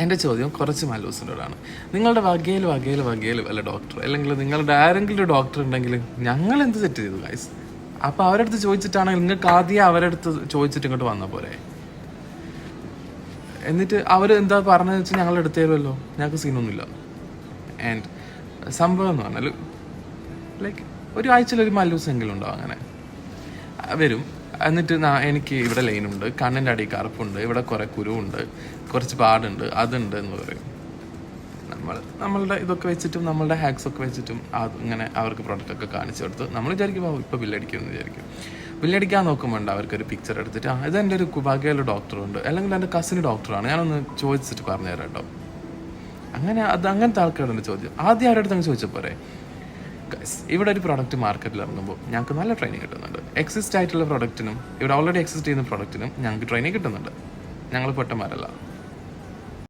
എൻ്റെ ചോദ്യം കുറച്ച് മല്ലൂസിനോടാണ്. നിങ്ങളുടെ വകയിൽ വല്ല ഡോക്ടർ അല്ലെങ്കിൽ നിങ്ങളുടെ ആരെങ്കിലും ഒരു ഡോക്ടർ ഉണ്ടെങ്കിൽ ഞങ്ങൾ എന്ത് തെറ്റ് ചെയ്തു ഗൈസ്? അപ്പോൾ അവരടുത്ത് ചോദിച്ചിട്ടാണെങ്കിൽ നിങ്ങൾക്ക് ആദ്യം അവരടുത്ത് ചോദിച്ചിട്ട് ഇങ്ങോട്ട് വന്നാൽ പോരെ? എന്നിട്ട് അവർ എന്താ പറഞ്ഞതെന്ന് വെച്ചാൽ ഞങ്ങൾ എടുത്തു തരുമല്ലോ, ഞങ്ങൾക്ക് സീനൊന്നുമില്ല. ആൻഡ് സംഭവം എന്ന് പറഞ്ഞാൽ ലൈക്ക് ഒരു ആഴ്ചയിലൊരു മല്ലൂസെങ്കിലും ഉണ്ടാവും അങ്ങനെ വരും. എന്നിട്ട് എനിക്ക് ഇവിടെ ലൈനുണ്ട്, കണ്ണിൻ്റെ അടി കറുപ്പുണ്ട്, ഇവിടെ കുറേ കുരുവുണ്ട്, കുറച്ച് പാടുണ്ട്, അതുണ്ട് എന്ന് പറയും. നമ്മളുടെ ഇതൊക്കെ വെച്ചിട്ടും നമ്മളുടെ ഹാക്സൊക്കെ വെച്ചിട്ടും ഇങ്ങനെ അവർക്ക് പ്രൊഡക്റ്റൊക്കെ കാണിച്ചു കൊടുത്ത് നമ്മൾ വിചാരിക്കും ഇപ്പോൾ ബില്ലടിക്കുമെന്ന് വിചാരിക്കും. ബില്ലടിക്കാൻ നോക്കുമ്പോണ്ട് അവർക്കൊരു പിക്ചർ എടുത്തിട്ട് ഇതെൻ്റെ ഒരു വകയിലുള്ള ഡോക്ടറുണ്ട്, അല്ലെങ്കിൽ എൻ്റെ കസിന് ഡോക്ടറാണ്, ഞാനൊന്ന് ചോദിച്ചിട്ട് പറഞ്ഞു തരാം കേട്ടോ. അങ്ങനത്തെ ആൾക്കാരുടെ ചോദ്യം ആദ്യം അവരുടെ അടുത്ത് ചോദിച്ചാൽ പോരെ? ഇവിടെ ഒരു പ്രൊഡക്റ്റ് മാർക്കറ്റിൽ ഇറങ്ങുമ്പോൾ ഞങ്ങൾക്ക് നല്ല ട്രെയിനിങ് കിട്ടുന്നുണ്ട്. എക്സിസ്റ്റ് ആയിട്ടുള്ള പ്രൊഡക്റ്റിനും ഇവിടെ ഓൾറെഡി എക്സിസ്റ്റ് ചെയ്യുന്ന പ്രൊഡക്റ്റിനും ഞങ്ങൾക്ക് ട്രെയിനിങ് കിട്ടുന്നുണ്ട്. ഞങ്ങൾ പൊട്ടന്മാരല്ല.